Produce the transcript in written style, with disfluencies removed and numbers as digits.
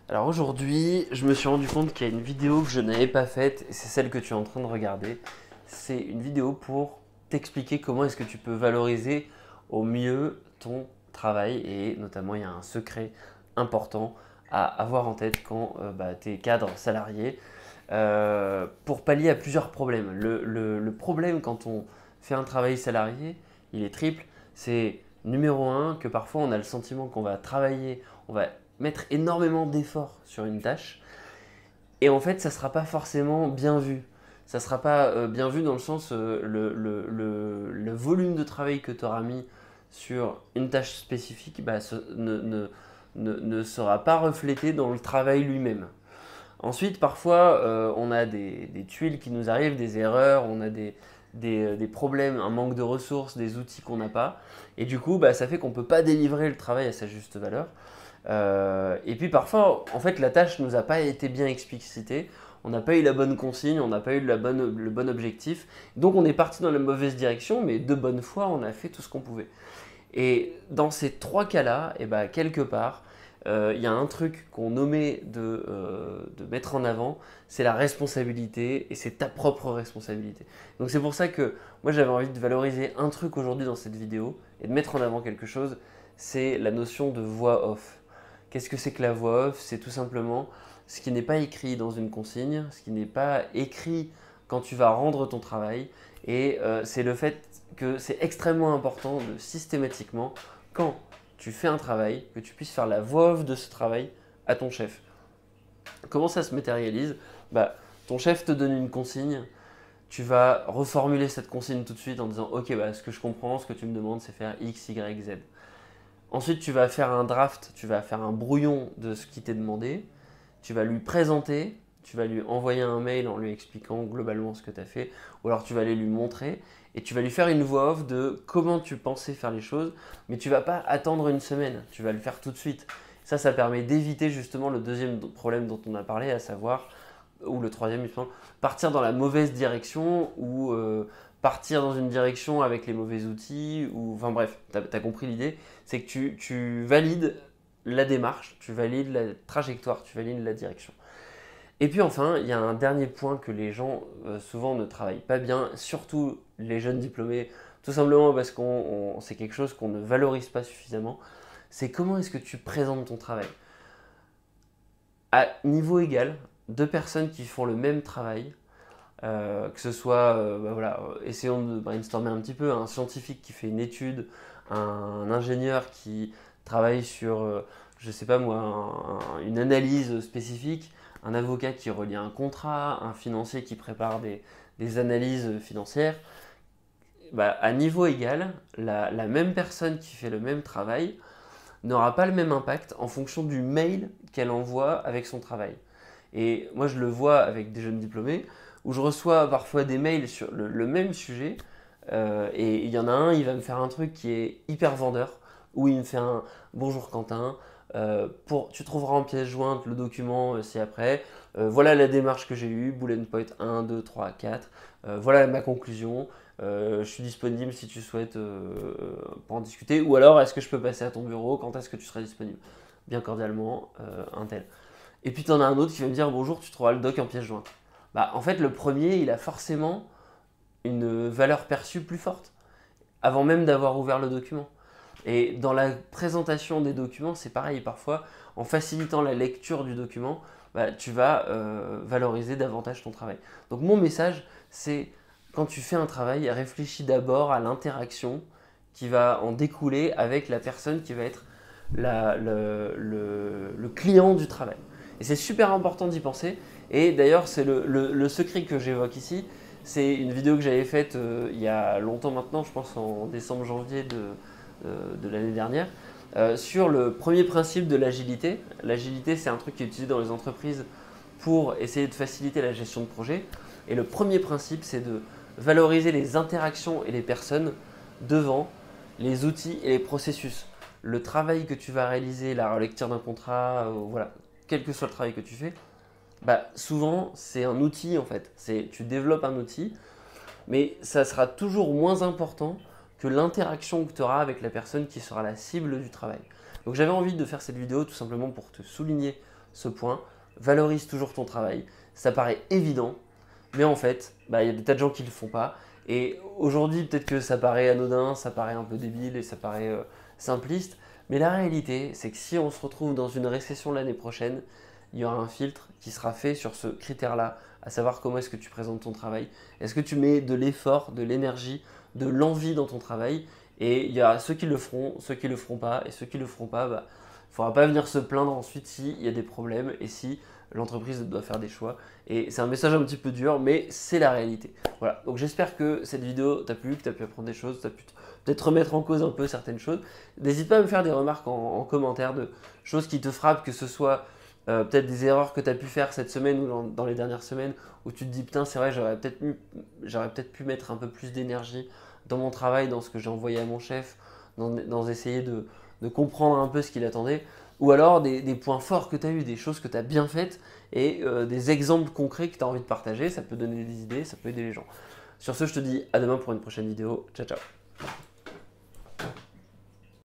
Alors aujourd'hui, je me suis rendu compte qu'il y a une vidéo que je n'avais pas faite, et c'est celle que tu es en train de regarder. C'est une vidéo pour t'expliquer comment est-ce que tu peux valoriser au mieux ton travail, et notamment il y a un secret important à avoir en tête quand tu es cadre salarié pour pallier à plusieurs problèmes. Le problème quand on fait un travail salarié, il est triple. C'est numéro un, que parfois on a le sentiment qu'on va travailler, on va mettre énormément d'efforts sur une tâche et en fait ça ne sera pas forcément bien vu. Ça ne sera pas bien vu dans le sens le volume de travail que tu auras mis sur une tâche spécifique ne sera pas reflété dans le travail lui-même. Ensuite, parfois, on a des tuiles qui nous arrivent, des erreurs, on a des problèmes, un manque de ressources, des outils qu'on n'a pas. Et du coup, ça fait qu'on ne peut pas délivrer le travail à sa juste valeur. Et puis parfois, en fait, la tâche ne nous a pas été bien explicitée. On n'a pas eu la bonne consigne, on n'a pas eu le bon objectif. Donc on est parti dans la mauvaise direction, mais de bonne foi, on a fait tout ce qu'on pouvait. Et dans ces trois cas-là, quelque part, il y a un truc qu'on omet de mettre en avant, c'est la responsabilité et c'est ta propre responsabilité. Donc c'est pour ça que moi j'avais envie de valoriser un truc aujourd'hui dans cette vidéo et de mettre en avant quelque chose, c'est la notion de voix off. Qu'est-ce que c'est que la voix off? C'est tout simplement ce qui n'est pas écrit dans une consigne, ce qui n'est pas écrit quand tu vas rendre ton travail et c'est le fait que c'est extrêmement important de systématiquement, quand tu fais un travail, que tu puisses faire la voix off de ce travail à ton chef. Comment ça se matérialise? Ton chef te donne une consigne, tu vas reformuler cette consigne tout de suite en disant ok, ce que je comprends, ce que tu me demandes, c'est faire X, Y, Z. Ensuite, tu vas faire un draft, tu vas faire un brouillon de ce qui t'est demandé, tu vas lui présenter, tu vas lui envoyer un mail en lui expliquant globalement ce que tu as fait, ou alors tu vas aller lui montrer, et tu vas lui faire une voix off de comment tu pensais faire les choses, mais tu ne vas pas attendre une semaine, tu vas le faire tout de suite. Ça permet d'éviter justement le deuxième problème dont on a parlé, à savoir, ou le troisième, partir dans la mauvaise direction, ou partir dans une direction avec les mauvais outils, ou enfin bref, tu as compris l'idée, c'est que tu valides la démarche, tu valides la trajectoire, tu valides la direction. Et puis enfin, il y a un dernier point que les gens souvent ne travaillent pas bien, surtout les jeunes diplômés, tout simplement parce que c'est quelque chose qu'on ne valorise pas suffisamment, c'est comment est-ce que tu présentes ton travail. À niveau égal, deux personnes qui font le même travail, que ce soit, essayons de brainstormer un petit peu, un scientifique qui fait une étude, un ingénieur qui travaille sur, je sais pas moi, une analyse spécifique, un avocat qui relie un contrat, un financier qui prépare des analyses financières. À niveau égal, la même personne qui fait le même travail n'aura pas le même impact en fonction du mail qu'elle envoie avec son travail. Et moi, je le vois avec des jeunes diplômés où je reçois parfois des mails sur le même sujet et il y en a un, il va me faire un truc qui est hyper vendeur où il me fait un bonjour Quentin, tu trouveras en pièce jointe le document ci-après. Voilà la démarche que j'ai eue, bullet point 1, 2, 3, 4. Voilà ma conclusion. Je suis disponible si tu souhaites pour en discuter. Ou alors, est-ce que je peux passer à ton bureau? Quand est-ce que tu seras disponible? Bien cordialement, un tel. Et puis tu en as un autre qui va me dire bonjour, tu trouveras le doc en pièce jointe. En fait, le premier, il a forcément une valeur perçue plus forte, avant même d'avoir ouvert le document. Et dans la présentation des documents, c'est pareil. Parfois, en facilitant la lecture du document, tu vas valoriser davantage ton travail. Donc mon message, c'est quand tu fais un travail, réfléchis d'abord à l'interaction qui va en découler avec la personne qui va être le client du travail. Et c'est super important d'y penser. Et d'ailleurs, c'est le secret que j'évoque ici. C'est une vidéo que j'avais faite il y a longtemps maintenant, je pense en décembre-janvier de l'année dernière, sur le premier principe de l'agilité. L'agilité, c'est un truc qui est utilisé dans les entreprises pour essayer de faciliter la gestion de projet. Et le premier principe, c'est de valoriser les interactions et les personnes devant les outils et les processus. Le travail que tu vas réaliser, la relecture d'un contrat, voilà, quel que soit le travail que tu fais, souvent c'est un outil en fait. Tu développes un outil, mais ça sera toujours moins important que l'interaction que tu auras avec la personne qui sera la cible du travail. Donc j'avais envie de faire cette vidéo tout simplement pour te souligner ce point, valorise toujours ton travail. Ça paraît évident, mais en fait, il y a des tas de gens qui ne le font pas. Et aujourd'hui, peut-être que ça paraît anodin, ça paraît un peu débile et ça paraît simpliste. Mais la réalité, c'est que si on se retrouve dans une récession l'année prochaine, il y aura un filtre qui sera fait sur ce critère-là, à savoir comment est-ce que tu présentes ton travail. Est-ce que tu mets de l'effort, de l'énergie, de l'envie dans ton travail? Et il y a ceux qui le feront, ceux qui ne le feront pas. Et ceux qui ne le feront pas, il ne faudra pas venir se plaindre ensuite s'il y a des problèmes et si l'entreprise doit faire des choix. Et c'est un message un petit peu dur, mais c'est la réalité. Voilà, donc j'espère que cette vidéo t'a plu, que tu as pu apprendre des choses, tu as pu peut-être remettre en cause un peu certaines choses. N'hésite pas à me faire des remarques en commentaire de choses qui te frappent, que ce soit peut-être des erreurs que tu as pu faire cette semaine ou dans les dernières semaines, où tu te dis putain c'est vrai, j'aurais peut-être pu mettre un peu plus d'énergie dans mon travail, dans ce que j'ai envoyé à mon chef, dans essayer de comprendre un peu ce qu'il attendait, ou alors des points forts que tu as eu, des choses que tu as bien faites, et des exemples concrets que tu as envie de partager. Ça peut donner des idées, ça peut aider les gens. Sur ce, je te dis à demain pour une prochaine vidéo. Ciao, ciao.